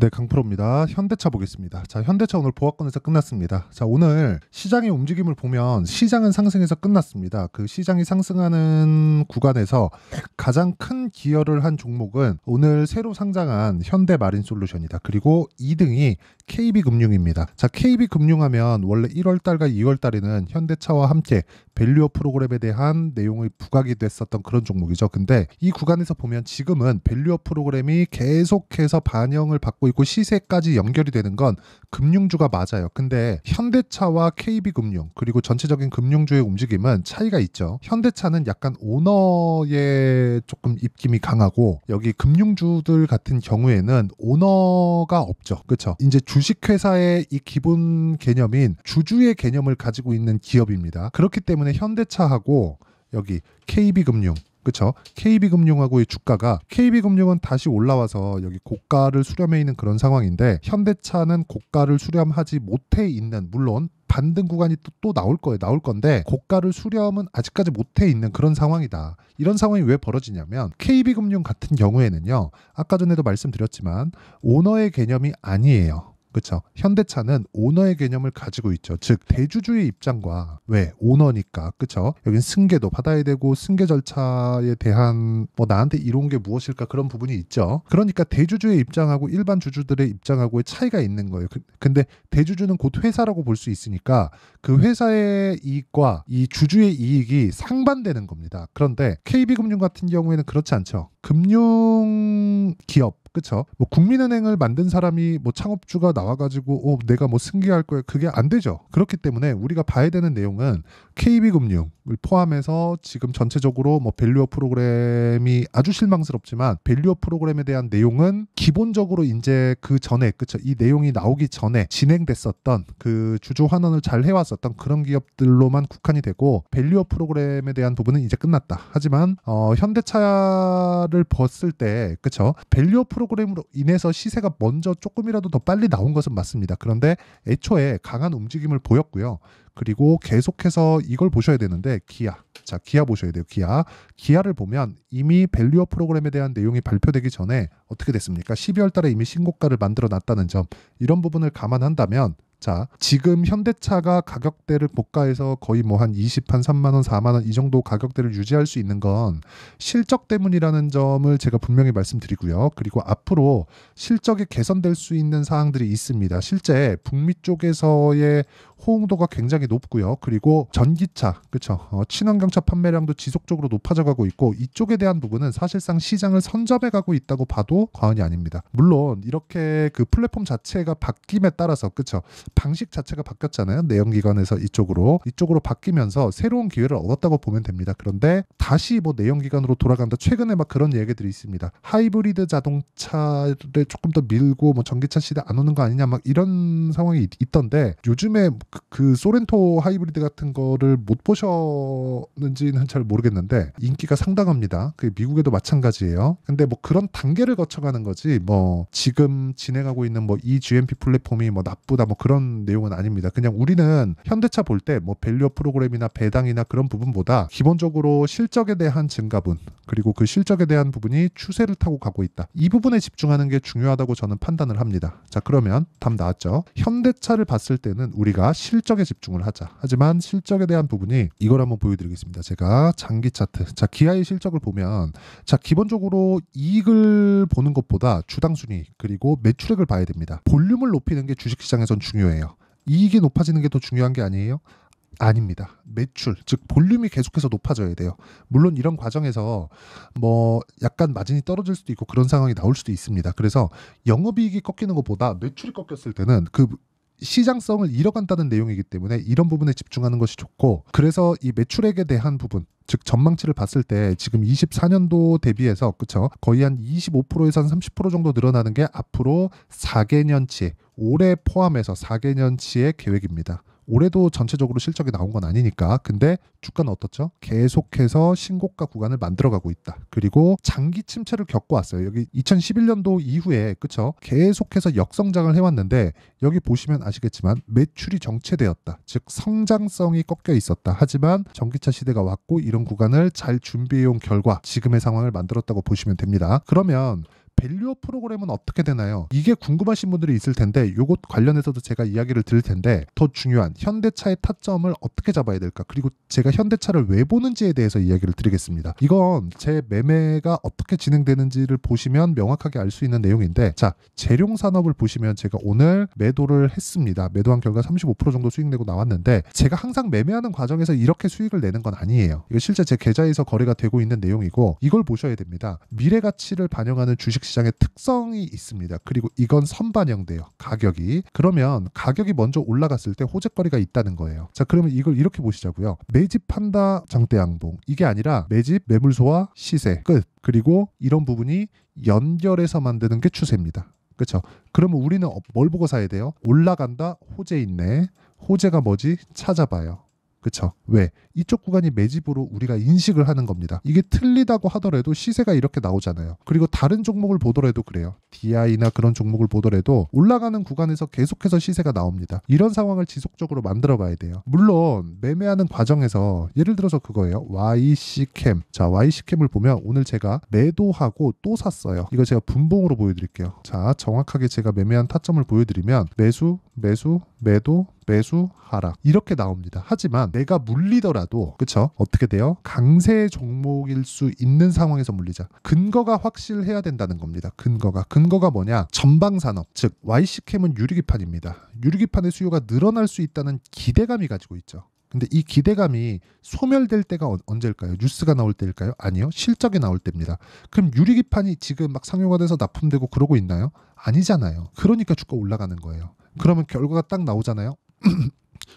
네, 강프로입니다. 현대차 보겠습니다. 자, 현대차 오늘 보합권에서 끝났습니다. 자, 오늘 시장의 움직임을 보면 시장은 상승해서 끝났습니다. 그 시장이 상승하는 구간에서 가장 큰 기여를 한 종목은 오늘 새로 상장한 현대마린솔루션이다. 그리고 2등이 KB금융입니다. 자, KB금융하면 원래 1월달과 2월달에는 현대차와 함께 밸류업 프로그램에 대한 내용이 부각이 됐었던 그런 종목이죠. 근데 이 구간에서 보면 지금은 밸류업 프로그램이 계속해서 반영을 받고 있고 시세까지 연결이 되는 건 금융주가 맞아요. 근데 현대차와 KB금융 그리고 전체적인 금융주의 움직임은 차이가 있죠. 현대차는 약간 오너의 조금 입김이 강하고 여기 금융주들 같은 경우에는 오너가 없죠. 그렇죠? 이제 주식회사의 이 기본 개념인 주주의 개념을 가지고 있는 기업입니다. 그렇기 때문에 현대차하고 여기 KB금융 그렇죠? KB금융하고의 주가가 KB금융은 다시 올라와서 여기 고가를 수렴해 있는 그런 상황인데 현대차는 고가를 수렴하지 못해 있는 물론 반등 구간이 또 나올 거예요. 나올 건데 고가를 수렴은 아직까지 못해 있는 그런 상황이다. 이런 상황이 왜 벌어지냐면 KB금융 같은 경우에는요. 아까 전에도 말씀드렸지만 오너의 개념이 아니에요. 그렇죠. 현대차는 오너의 개념을 가지고 있죠. 즉 대주주의 입장과 왜 오너니까 그렇죠. 여긴 승계도 받아야 되고 승계 절차에 대한 뭐 나한테 이로운 게 무엇일까 그런 부분이 있죠. 그러니까 대주주의 입장하고 일반 주주들의 입장하고의 차이가 있는 거예요. 근데 대주주는 곧 회사라고 볼 수 있으니까 그 회사의 이익과 이 주주의 이익이 상반되는 겁니다. 그런데 KB금융 같은 경우에는 그렇지 않죠. 금융 기업 그쵸? 뭐 국민은행을 만든 사람이 뭐 창업주가 나와가지고 내가 뭐 승계할 거야 그게 안 되죠. 그렇기 때문에 우리가 봐야 되는 내용은 KB금융을 포함해서 지금 전체적으로 뭐 밸류업 프로그램이 아주 실망스럽지만 밸류업 프로그램에 대한 내용은 기본적으로 이제 그 전에 그쵸? 이 내용이 나오기 전에 진행됐었던 그 주주 환원을 잘 해왔었던 그런 기업들로만 국한이 되고 밸류업 프로그램에 대한 부분은 이제 끝났다. 하지만 현대차를 봤을 때 그쵸? 밸류업 프로그램으로 인해서 시세가 먼저 조금이라도 더 빨리 나온 것은 맞습니다. 그런데 애초에 강한 움직임을 보였고요. 그리고 계속해서 이걸 보셔야 되는데 기아. 자, 기아 보셔야 돼요. 기아를 보면 이미 밸류업 프로그램에 대한 내용이 발표되기 전에 어떻게 됐습니까? 12월 달에 이미 신고가를 만들어 놨다는 점. 이런 부분을 감안한다면 자, 지금 현대차가 가격대를 고가에서 거의 뭐 한 3만 원, 4만 원 이 정도 가격대를 유지할 수 있는 건 실적 때문이라는 점을 제가 분명히 말씀드리고요. 그리고 앞으로 실적이 개선될 수 있는 사항들이 있습니다. 실제 북미 쪽에서의 호응도가 굉장히 높고요. 그리고 전기차, 그렇죠? 친환경차 판매량도 지속적으로 높아져 가고 있고 이쪽에 대한 부분은 사실상 시장을 선점해 가고 있다고 봐도 과언이 아닙니다. 물론 이렇게 그 플랫폼 자체가 바뀜에 따라서 그렇죠? 방식 자체가 바뀌었잖아요. 내연기관에서 이쪽으로 바뀌면서 새로운 기회를 얻었다고 보면 됩니다. 그런데 다시 뭐 내연기관으로 돌아간다. 최근에 막 그런 얘기들이 있습니다. 하이브리드 자동차를 조금 더 밀고 뭐 전기차 시대 안 오는 거 아니냐 막 이런 상황이 있던데 요즘에 그 소렌토 하이브리드 같은 거를 못 보셨는지는 잘 모르겠는데 인기가 상당합니다. 그 미국에도 마찬가지예요. 근데 뭐 그런 단계를 거쳐가는 거지 뭐 지금 진행하고 있는 뭐 이 GMP 플랫폼이 뭐 나쁘다 뭐 그런 내용은 아닙니다. 그냥 우리는 현대차 볼 때 뭐 밸류업 프로그램이나 배당이나 그런 부분보다 기본적으로 실적에 대한 증가분 그리고 그 실적에 대한 부분이 추세를 타고 가고 있다. 이 부분에 집중하는 게 중요하다고 저는 판단을 합니다. 자, 그러면 답 나왔죠. 현대차를 봤을 때는 우리가 실적에 집중을 하자. 하지만 실적에 대한 부분이 이걸 한번 보여드리겠습니다. 제가 장기 차트. 자, 기아의 실적을 보면 자, 기본적으로 이익을 보는 것보다 주당 순이익 그리고 매출액을 봐야 됩니다. 볼륨을 높이는 게 주식시장에선 중요해요. 이익이 높아지는 게 더 중요한 게 아니에요? 아닙니다. 매출, 즉 볼륨이 계속해서 높아져야 돼요. 물론 이런 과정에서 뭐 약간 마진이 떨어질 수도 있고 그런 상황이 나올 수도 있습니다. 그래서 영업이익이 꺾이는 것보다 매출이 꺾였을 때는 그 시장성을 잃어간다는 내용이기 때문에 이런 부분에 집중하는 것이 좋고 그래서 이 매출액에 대한 부분 즉 전망치를 봤을 때 지금 24년도 대비해서 그쵸 거의 한 25%에서 한 30% 정도 늘어나는 게 앞으로 4개년치 올해 포함해서 4개년치의 계획입니다. 올해도 전체적으로 실적이 나온 건 아니니까. 근데 주가는 어떻죠? 계속해서 신고가 구간을 만들어가고 있다. 그리고 장기 침체를 겪어왔어요. 여기 2011년도 이후에 그쵸? 계속해서 역성장을 해왔는데 여기 보시면 아시겠지만 매출이 정체되었다. 즉 성장성이 꺾여 있었다. 하지만 전기차 시대가 왔고 이런 구간을 잘 준비해온 결과 지금의 상황을 만들었다고 보시면 됩니다. 그러면 밸류어 프로그램은 어떻게 되나요? 이게 궁금하신 분들이 있을 텐데 이것 관련해서도 제가 이야기를 드릴 텐데 더 중요한 현대차의 타점을 어떻게 잡아야 될까? 그리고 제가 현대차를 왜 보는지에 대해서 이야기를 드리겠습니다. 이건 제 매매가 어떻게 진행되는지를 보시면 명확하게 알 수 있는 내용인데 자, 재룡 산업을 보시면 제가 오늘 매도를 했습니다. 매도한 결과 35% 정도 수익 내고 나왔는데 제가 항상 매매하는 과정에서 이렇게 수익을 내는 건 아니에요. 이거 실제 제 계좌에서 거래가 되고 있는 내용이고 이걸 보셔야 됩니다. 미래 가치를 반영하는 주식시장의 특성이 있습니다. 그리고 이건 선반영돼요. 가격이. 그러면 가격이 먼저 올라갔을 때 호재거리가 있다는 거예요. 자, 그러면 이걸 이렇게 보시자고요. 매집한다 장대양봉. 이게 아니라 매집, 매물소와 시세 끝. 그리고 이런 부분이 연결해서 만드는 게 추세입니다. 그렇죠? 그러면 우리는 뭘 보고 사야 돼요? 올라간다, 호재 있네. 호재가 뭐지? 찾아봐요. 그쵸? 왜? 이쪽 구간이 매집으로 우리가 인식을 하는 겁니다. 이게 틀리다고 하더라도 시세가 이렇게 나오잖아요. 그리고 다른 종목을 보더라도 그래요. DI나 그런 종목을 보더라도 올라가는 구간에서 계속해서 시세가 나옵니다. 이런 상황을 지속적으로 만들어 봐야 돼요. 물론 매매하는 과정에서 예를 들어서 그거예요. YC캠. 자, YC캠을 보면 오늘 제가 매도하고 또 샀어요. 이거 제가 분봉으로 보여드릴게요. 자, 정확하게 제가 매매한 타점을 보여드리면 매수, 매수, 매도, 매수, 하락 이렇게 나옵니다. 하지만 내가 물리더라도 그쵸? 어떻게 돼요? 강세 종목일 수 있는 상황에서 물리자. 근거가 확실해야 된다는 겁니다. 근거가 뭐냐? 전방산업, 즉 YC캠은 유리기판입니다. 유리기판의 수요가 늘어날 수 있다는 기대감이 가지고 있죠. 근데 이 기대감이 소멸될 때가 언제일까요? 뉴스가 나올 때일까요? 아니요. 실적이 나올 때입니다. 그럼 유리기판이 지금 막 상용화 돼서 납품되고 그러고 있나요? 아니잖아요. 그러니까 주가 올라가는 거예요. 그러면 결과가 딱 나오잖아요.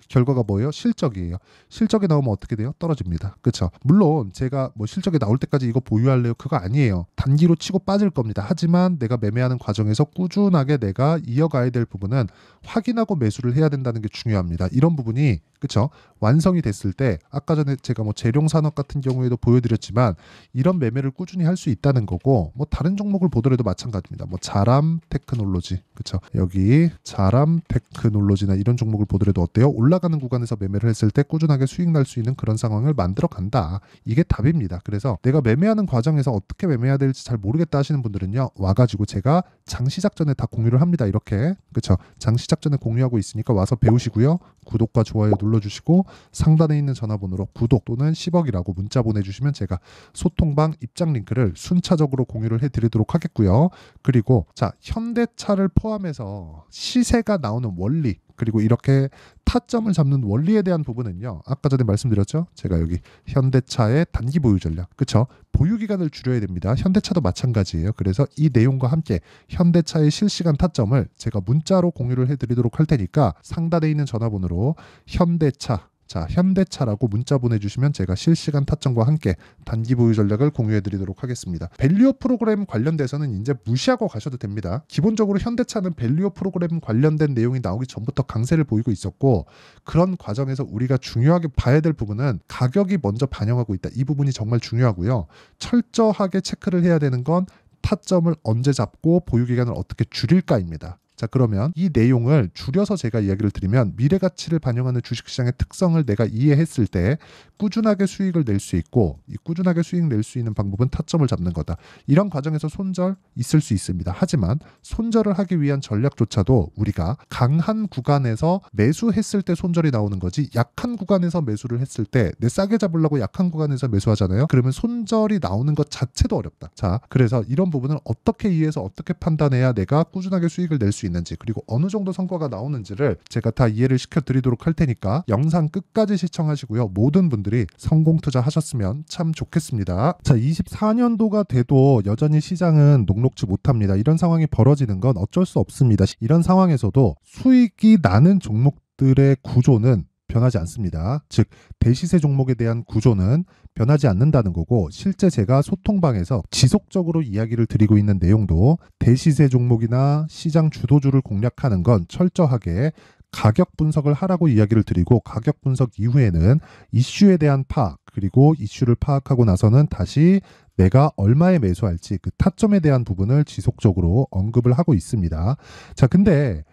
결과가 뭐예요? 실적이에요. 실적이 나오면 어떻게 돼요? 떨어집니다. 그렇죠? 물론 제가 뭐 실적이 나올 때까지 이거 보유할래요? 그거 아니에요. 단기로 치고 빠질 겁니다. 하지만 내가 매매하는 과정에서 꾸준하게 내가 이어가야 될 부분은 확인하고 매수를 해야 된다는 게 중요합니다. 이런 부분이 그렇죠? 완성이 됐을 때 아까 전에 제가 뭐 재룡산업 같은 경우에도 보여드렸지만 이런 매매를 꾸준히 할 수 있다는 거고 뭐 다른 종목을 보더라도 마찬가지입니다. 뭐 자람 테크놀로지 그렇죠? 여기 자람 테크놀로지나 이런 종목을 보더라도 어때요? 올라가는 구간에서 매매를 했을 때 꾸준하게 수익 날 수 있는 그런 상황을 만들어 간다. 이게 답입니다. 그래서 내가 매매하는 과정에서 어떻게 매매해야 될지 잘 모르겠다 하시는 분들은요. 와가지고 제가 장 시작 전에 다 공유를 합니다. 이렇게 그렇죠? 장 시작 전에 공유하고 있으니까 와서 배우시고요. 구독과 좋아요 눌러주시고 상단에 있는 전화번호로 구독 또는 10억이라고 문자 보내주시면 제가 소통방 입장 링크를 순차적으로 공유를 해드리도록 하겠고요. 그리고 자 현대차를 포함해서 시세가 나오는 원리 그리고 이렇게 타점을 잡는 원리에 대한 부분은요. 아까 전에 말씀드렸죠. 제가 여기 현대차의 단기 보유 전략. 그렇죠? 보유 기간을 줄여야 됩니다. 현대차도 마찬가지예요. 그래서 이 내용과 함께 현대차의 실시간 타점을 제가 문자로 공유를 해드리도록 할 테니까 상단에 있는 전화번호로 현대차 자, 현대차라고 문자 보내주시면 제가 실시간 타점과 함께 단기 보유 전략을 공유해드리도록 하겠습니다. 밸류어 프로그램 관련돼서는 이제 무시하고 가셔도 됩니다. 기본적으로 현대차는 밸류어 프로그램 관련된 내용이 나오기 전부터 강세를 보이고 있었고 그런 과정에서 우리가 중요하게 봐야 될 부분은 가격이 먼저 반영하고 있다. 이 부분이 정말 중요하고요. 철저하게 체크를 해야 되는 건 타점을 언제 잡고 보유 기간을 어떻게 줄일까입니다. 자, 그러면 이 내용을 줄여서 제가 이야기를 드리면 미래 가치를 반영하는 주식시장의 특성을 내가 이해했을 때 꾸준하게 수익을 낼 수 있고 이 꾸준하게 수익 낼 수 있는 방법은 타점을 잡는 거다. 이런 과정에서 손절 있을 수 있습니다. 하지만 손절을 하기 위한 전략조차도 우리가 강한 구간에서 매수했을 때 손절이 나오는 거지 약한 구간에서 매수를 했을 때 내 싸게 잡으려고 약한 구간에서 매수하잖아요. 그러면 손절이 나오는 것 자체도 어렵다. 자, 그래서 이런 부분을 어떻게 이해해서 어떻게 판단해야 내가 꾸준하게 수익을 낼 수 있는지 그리고 어느 정도 성과가 나오는지를 제가 다 이해를 시켜드리도록 할 테니까 영상 끝까지 시청하시고요. 모든 분들이 성공 투자하셨으면 참 좋겠습니다. 자, 24년도가 돼도 여전히 시장은 녹록지 못합니다. 이런 상황이 벌어지는 건 어쩔 수 없습니다. 이런 상황에서도 수익이 나는 종목들의 구조는 변하지 않습니다. 즉 대시세 종목에 대한 구조는 변하지 않는다는 거고 실제 제가 소통방에서 지속적으로 이야기를 드리고 있는 내용도 대시세 종목이나 시장 주도주를 공략하는 건 철저하게 가격 분석을 하라고 이야기를 드리고 가격 분석 이후에는 이슈에 대한 파악 그리고 이슈를 파악하고 나서는 다시 내가 얼마에 매수할지 그 타점에 대한 부분을 지속적으로 언급을 하고 있습니다. 자, 근데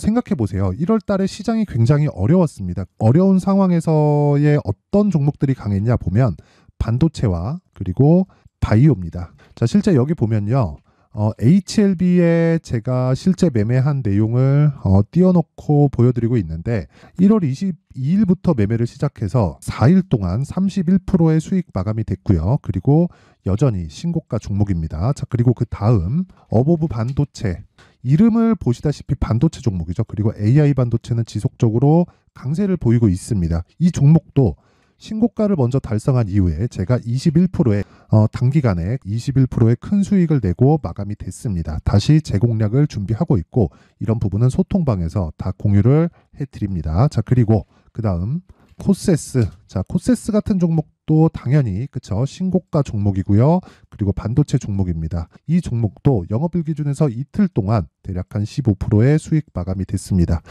생각해 보세요. 1월 달에 시장이 굉장히 어려웠습니다. 어려운 상황에서의 어떤 종목들이 강했냐 보면 반도체와 그리고 바이오입니다. 자, 실제 여기 보면요. HLB에 제가 실제 매매한 내용을 띄워놓고 보여드리고 있는데 1월 22일부터 매매를 시작해서 4일 동안 31%의 수익 마감이 됐고요. 그리고 여전히 신고가 종목입니다. 자, 그리고 그 다음 어보브 반도체, 이름을 보시다시피 반도체 종목이죠. 그리고 AI 반도체는 지속적으로 강세를 보이고 있습니다. 이 종목도 신고가를 먼저 달성한 이후에 제가 21%의 단기간에 21%의 큰 수익을 내고 마감이 됐습니다. 다시 재공략을 준비하고 있고 이런 부분은 소통방에서 다 공유를 해드립니다. 자, 그리고 그 다음 코세스. 자, 코세스 같은 종목도 당연히 그쵸, 신고가 종목이고요. 그리고 반도체 종목입니다. 이 종목도 영업일 기준에서 이틀 동안 대략 한 15%의 수익 마감이 됐습니다.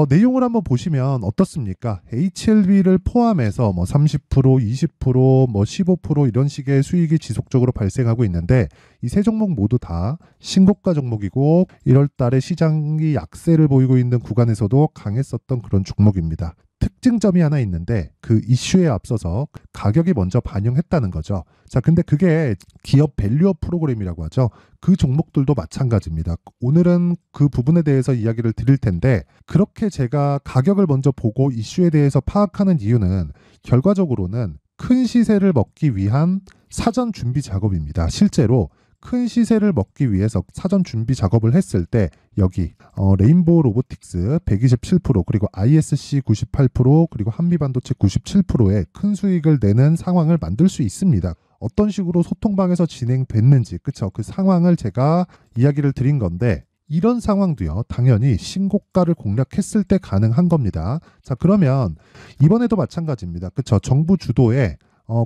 내용을 한번 보시면 어떻습니까? HLB를 포함해서 뭐 30%, 20%, 뭐 15% 이런 식의 수익이 지속적으로 발생하고 있는데 이 세 종목 모두 다 신고가 종목이고 1월 달에 시장이 약세를 보이고 있는 구간에서도 강했었던 그런 종목입니다. 특징점이 하나 있는데 그 이슈에 앞서서 가격이 먼저 반영했다는 거죠. 자, 근데 그게 기업 밸류업 프로그램이라고 하죠. 그 종목들도 마찬가지입니다. 오늘은 그 부분에 대해서 이야기를 드릴 텐데 그렇게 제가 가격을 먼저 보고 이슈에 대해서 파악하는 이유는 결과적으로는 큰 시세를 먹기 위한 사전 준비 작업입니다. 실제로 큰 시세를 먹기 위해서 사전 준비 작업을 했을 때 여기 레인보우 로보틱스 127% 그리고 ISC 98% 그리고 한미반도체 97%의 큰 수익을 내는 상황을 만들 수 있습니다. 어떤 식으로 소통방에서 진행됐는지 그쵸, 그 상황을 제가 이야기를 드린 건데 이런 상황도요 당연히 신고가를 공략했을 때 가능한 겁니다. 자, 그러면 이번에도 마찬가지입니다. 그쵸, 정부 주도의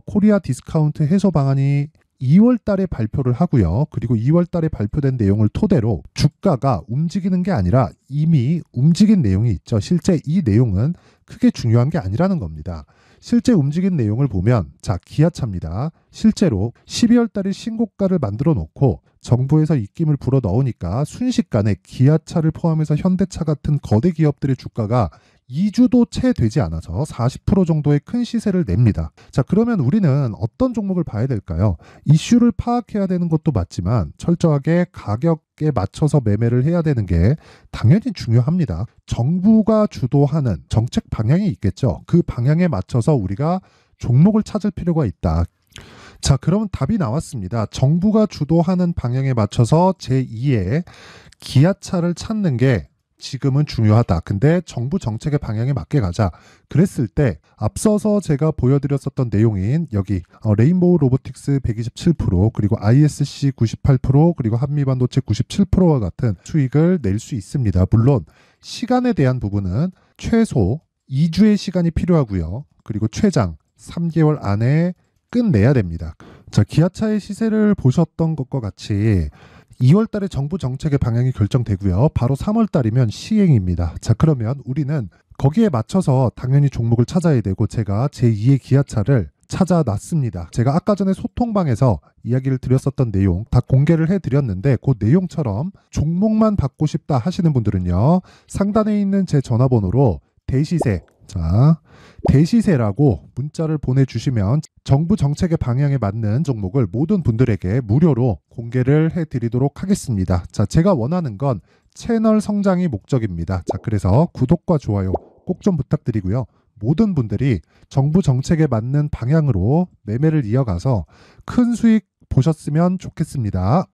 코리아 디스카운트 해소 방안이 2월 달에 발표를 하고요. 그리고 2월 달에 발표된 내용을 토대로 주가가 움직이는 게 아니라 이미 움직인 내용이 있죠. 실제 이 내용은 크게 중요한 게 아니라는 겁니다. 실제 움직인 내용을 보면 자, 기아차입니다. 실제로 12월 달에 신고가를 만들어 놓고 정부에서 입김을 불어 넣으니까 순식간에 기아차를 포함해서 현대차 같은 거대 기업들의 주가가 2주도 채 되지 않아서 40% 정도의 큰 시세를 냅니다. 자, 그러면 우리는 어떤 종목을 봐야 될까요? 이슈를 파악해야 되는 것도 맞지만 철저하게 가격에 맞춰서 매매를 해야 되는 게 당연히 중요합니다. 정부가 주도하는 정책 방향이 있겠죠. 그 방향에 맞춰서 우리가 종목을 찾을 필요가 있다. 자, 그러면 답이 나왔습니다. 정부가 주도하는 방향에 맞춰서 제2의 기아차를 찾는 게 지금은 중요하다. 근데 정부 정책의 방향에 맞게 가자. 그랬을 때 앞서서 제가 보여드렸었던 내용인 여기 레인보우 로보틱스 127% 그리고 ISC 98% 그리고 한미반도체 97%와 같은 수익을 낼 수 있습니다. 물론 시간에 대한 부분은 최소 2주의 시간이 필요하고요. 그리고 최장 3개월 안에 끝내야 됩니다. 자, 기아차의 시세를 보셨던 것과 같이 2월 달에 정부 정책의 방향이 결정되고요. 바로 3월 달이면 시행입니다. 자, 그러면 우리는 거기에 맞춰서 당연히 종목을 찾아야 되고 제가 제2의 기아차를 찾아놨습니다. 제가 아까 전에 소통방에서 이야기를 드렸었던 내용 다 공개를 해드렸는데 그 내용처럼 종목만 받고 싶다 하시는 분들은요. 상단에 있는 제 전화번호로 대시세, 자, 대시세라고 문자를 보내주시면 정부 정책의 방향에 맞는 종목을 모든 분들에게 무료로 공개를 해드리도록 하겠습니다. 자, 제가 원하는 건 채널 성장이 목적입니다. 자, 그래서 구독과 좋아요 꼭 좀 부탁드리고요. 모든 분들이 정부 정책에 맞는 방향으로 매매를 이어가서 큰 수익 보셨으면 좋겠습니다.